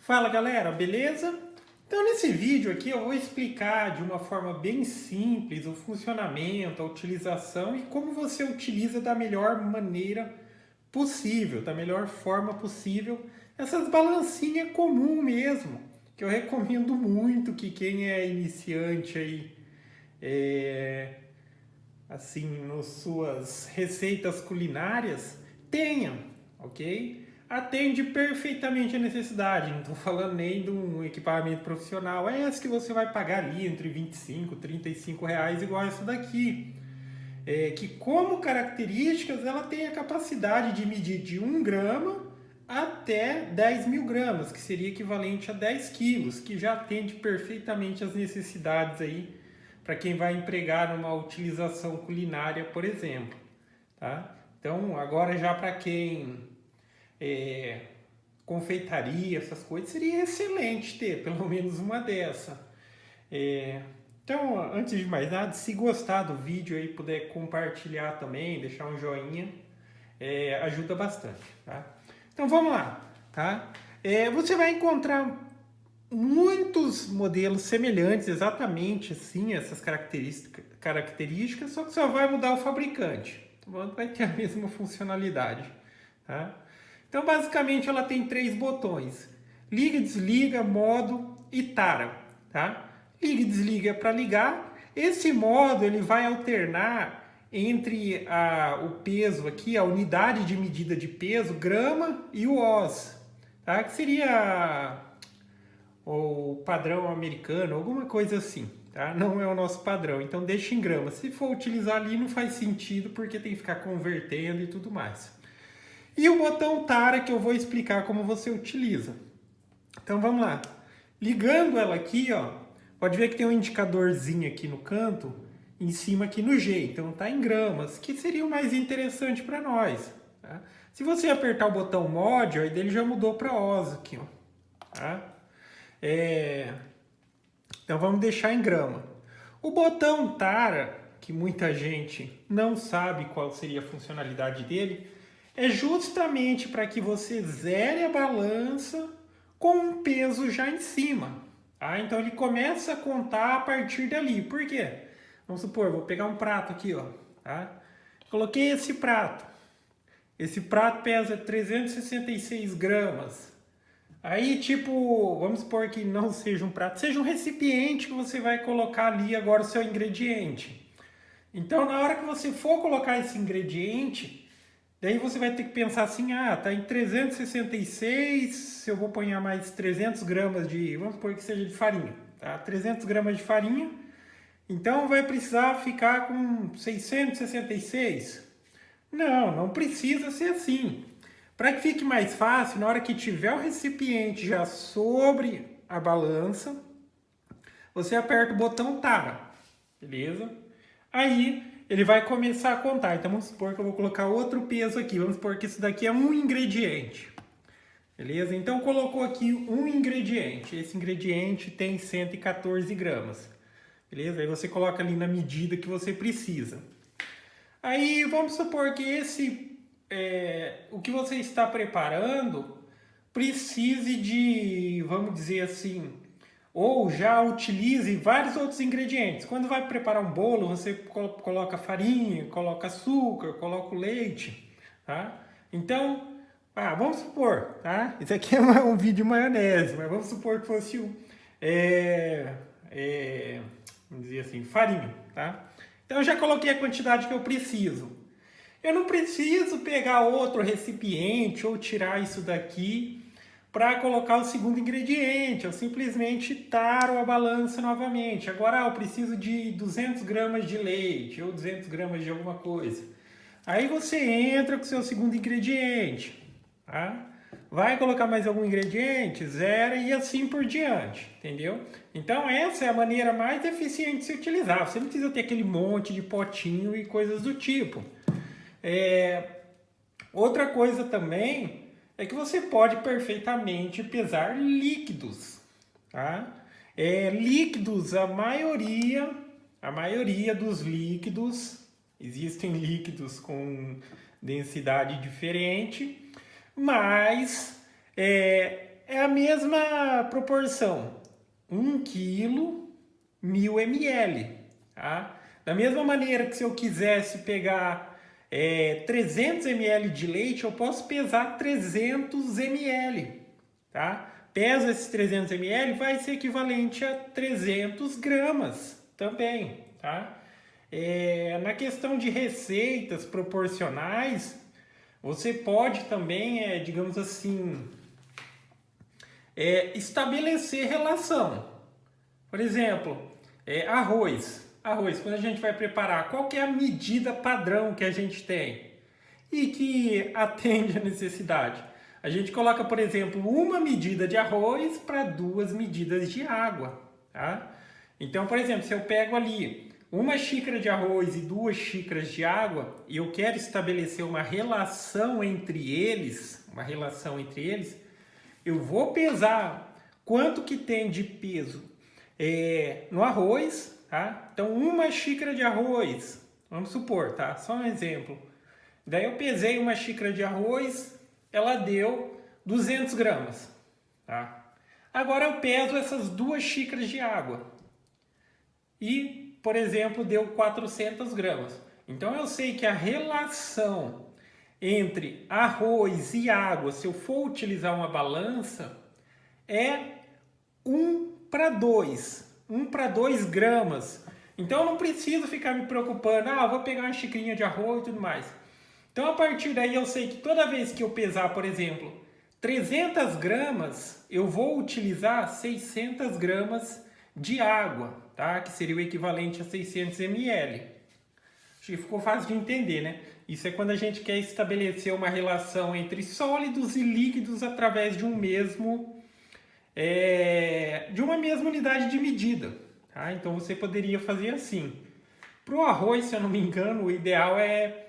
Fala galera, beleza? Então nesse vídeo aqui eu vou explicar de uma forma bem simples o funcionamento, a utilização e como você utiliza da melhor maneira possível, da melhor forma possível, essas balancinhas comum mesmo, que eu recomendo muito que quem é iniciante aí, assim, nas suas receitas culinárias, tenham, ok? Atende perfeitamente a necessidade, não estou falando nem de um equipamento profissional, é esse que você vai pagar ali entre 25 e 35 reais, igual essa daqui. Que como características ela tem a capacidade de medir de 1 grama até 10.000 gramas, que seria equivalente a 10 quilos, que já atende perfeitamente as necessidades aí para quem vai empregar numa utilização culinária, por exemplo. Tá? Então, agora já para quem confeitaria, essas coisas, seria excelente ter pelo menos uma dessa. Então, antes de mais nada, se gostar do vídeo aí, puder compartilhar também, deixar um joinha, ajuda bastante, tá? Então, vamos lá, tá? Você vai encontrar muitos modelos semelhantes, exatamente assim, essas características, só que só vai mudar o fabricante. Então, vai ter a mesma funcionalidade, tá? Então, basicamente, ela tem 3 botões: liga, desliga, modo e tara, tá? Liga e desliga para ligar. Esse modo ele vai alternar entre o peso aqui, a unidade de medida de peso, grama, e o oz, tá? Que seria o padrão americano, alguma coisa assim, tá? Não é o nosso padrão, então deixa em grama. Se for utilizar ali não faz sentido porque tem que ficar convertendo e tudo mais. E o botão tara que eu vou explicar como você utiliza. Então vamos lá. Ligando ela aqui, ó, pode ver que tem um indicadorzinho aqui no canto, em cima aqui no G, então tá em gramas, que seria o mais interessante para nós. Tá? Se você apertar o botão mod, ó, ele já mudou para oz aqui, ó. Tá? Então vamos deixar em grama. O botão tara, que muita gente não sabe qual seria a funcionalidade dele, é justamente para que você zere a balança com um peso já em cima. Tá? Então ele começa a contar a partir dali. Por quê? Vamos supor, vou pegar um prato aqui, ó. Tá? Coloquei esse prato. Esse prato pesa 366 gramas. Aí, tipo, vamos supor que não seja um prato, seja um recipiente que você vai colocar ali agora o seu ingrediente. Então, na hora que você for colocar esse ingrediente, daí você vai ter que pensar assim, tá em 366, se eu vou pôr mais 300 gramas de, vamos supor que seja de farinha, tá? 300 gramas de farinha, então vai precisar ficar com 666. Não precisa ser assim. Para que fique mais fácil, na hora que tiver o recipiente já sobre a balança, você aperta o botão tara, beleza? Aí ele vai começar a contar. Então vamos supor que eu vou colocar outro peso aqui. Vamos supor que isso daqui é um ingrediente. Beleza? Então colocou aqui um ingrediente. Esse ingrediente tem 114 gramas. Beleza? Aí você coloca ali na medida que você precisa. Aí vamos supor que o que você está preparando precise de, vamos dizer assim, ou já utilize vários outros ingredientes. Quando vai preparar um bolo, você coloca farinha, coloca açúcar, coloca o leite, tá? Então, vamos supor, tá? Isso aqui é um vídeo de maionese, mas vamos supor que fosse vamos dizer assim, farinha, tá? Então eu já coloquei a quantidade que eu preciso. Eu não preciso pegar outro recipiente ou tirar isso daqui para colocar o segundo ingrediente. Eu simplesmente taro a balança novamente. Agora eu preciso de 200 gramas de leite ou 200 gramas de alguma coisa. Aí você entra com o seu segundo ingrediente. Tá? Vai colocar mais algum ingrediente, zera e assim por diante. Entendeu? Então essa é a maneira mais eficiente de se utilizar. Você não precisa ter aquele monte de potinho e coisas do tipo. Outra coisa também é que você pode perfeitamente pesar líquidos, tá? Líquidos, a maioria dos líquidos, existem líquidos com densidade diferente, mas é a mesma proporção. 1 quilo, 1000 ml. Tá? Da mesma maneira que se eu quisesse pegar 300 ml de leite, eu posso pesar 300 ml. Tá? Peso esses 300 ml, vai ser equivalente a 300 gramas também. Tá? Na questão de receitas proporcionais, você pode também, digamos assim, estabelecer relação. Por exemplo, arroz. Arroz, quando a gente vai preparar, qual que é a medida padrão que a gente tem e que atende a necessidade? A gente coloca, por exemplo, uma medida de arroz para 2 medidas de água. Tá? Então, por exemplo, se eu pego ali uma xícara de arroz e 2 xícaras de água e eu quero estabelecer uma relação entre eles, eu vou pesar quanto que tem de peso no arroz, tá? Então, uma xícara de arroz, vamos supor, tá? Só um exemplo. Daí eu pesei uma xícara de arroz, ela deu 200 gramas, tá? Agora eu peso essas 2 xícaras de água e, por exemplo, deu 400 gramas. Então eu sei que a relação entre arroz e água, se eu for utilizar uma balança, é 1 para 2. 1 para 2 gramas. Então eu não preciso ficar me preocupando, eu vou pegar uma xicrinha de arroz e tudo mais. Então a partir daí eu sei que toda vez que eu pesar, por exemplo, 300 gramas, eu vou utilizar 600 gramas de água, tá? Que seria o equivalente a 600 ml. Acho que ficou fácil de entender, né? Isso é quando a gente quer estabelecer uma relação entre sólidos e líquidos através de de uma mesma unidade de medida. Tá? Então você poderia fazer assim. Para o arroz, se eu não me engano, o ideal é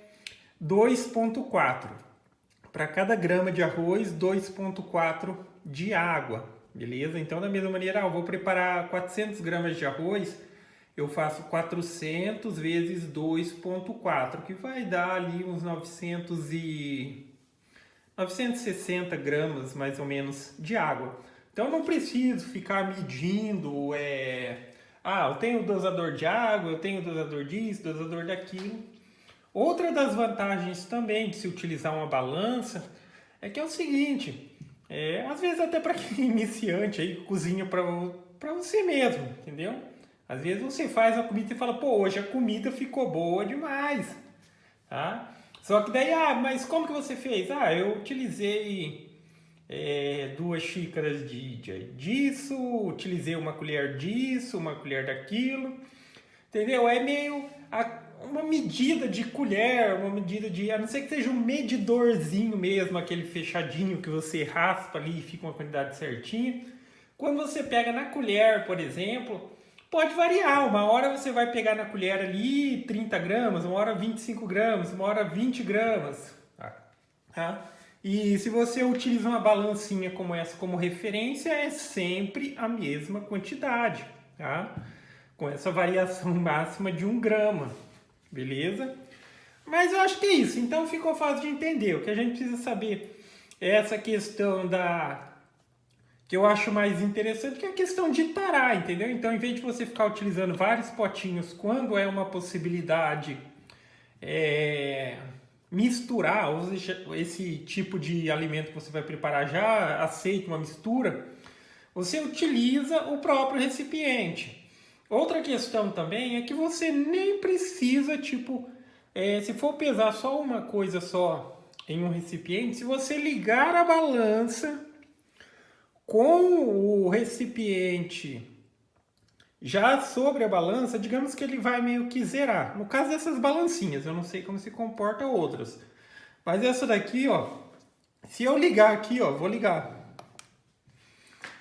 2,4. Para cada grama de arroz, 2,4 de água. Beleza? Então, da mesma maneira, eu vou preparar 400 gramas de arroz, eu faço 400 vezes 2,4, que vai dar ali uns 960 gramas, mais ou menos, de água. Então, eu não preciso ficar medindo, eu tenho dosador de água, eu tenho dosador disso, dosador daquilo. Outra das vantagens também de se utilizar uma balança é que é o seguinte, às vezes até para quem é iniciante aí, cozinha para você mesmo, entendeu? Às vezes você faz a comida e fala, pô, hoje a comida ficou boa demais, tá? Só que daí, mas como que você fez? Eu utilizei 2 xícaras disso, utilizei uma colher disso, uma colher daquilo, entendeu? É meio uma medida de colher, uma medida de... A não ser que seja um medidorzinho mesmo, aquele fechadinho que você raspa ali e fica uma quantidade certinha. Quando você pega na colher, por exemplo, pode variar. Uma hora você vai pegar na colher ali 30 gramas, uma hora 25 gramas, uma hora 20 gramas. Tá? E se você utiliza uma balancinha como essa como referência, é sempre a mesma quantidade, tá? Com essa variação máxima de 1 grama. Beleza? Mas eu acho que é isso. Então ficou fácil de entender. O que a gente precisa saber é essa questão que eu acho mais interessante, que é a questão de tarar, entendeu? Então, em vez de você ficar utilizando vários potinhos quando é uma possibilidade misturar, ou seja, esse tipo de alimento que você vai preparar já aceita uma mistura, você utiliza o próprio recipiente. Outra questão também é que você nem precisa, se for pesar só uma coisa só em um recipiente, se você ligar a balança com o recipiente já sobre a balança, digamos que ele vai meio que zerar. No caso dessas balancinhas, eu não sei como se comporta outras. Mas essa daqui, se eu ligar aqui, vou ligar.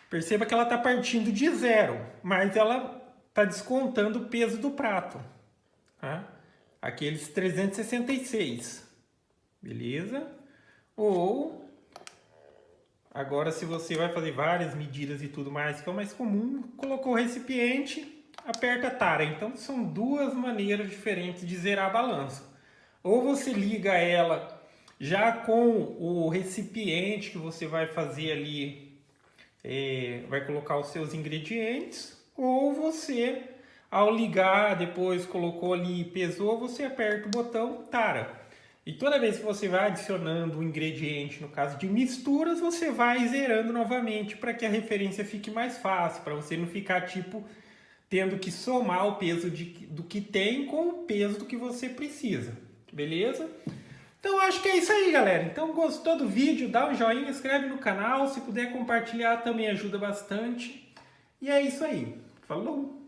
Perceba que ela está partindo de 0, mas ela está descontando o peso do prato. Tá? Aqueles 366. Beleza? Ou, agora se você vai fazer várias medidas e tudo mais, que é o mais comum, colocou o recipiente, aperta a tara. Então são 2 maneiras diferentes de zerar a balança. Ou você liga ela já com o recipiente que você vai fazer ali vai colocar os seus ingredientes, ou você, ao ligar, depois colocou ali, pesou, você aperta o botão tara. E toda vez que você vai adicionando um ingrediente, no caso de misturas, você vai zerando novamente para que a referência fique mais fácil, para você não ficar tipo tendo que somar o peso do que tem com o peso do que você precisa, beleza? Então acho que é isso aí, galera. Então gostou do vídeo, dá um joinha, inscreve no canal, se puder compartilhar também ajuda bastante. E é isso aí. Falou!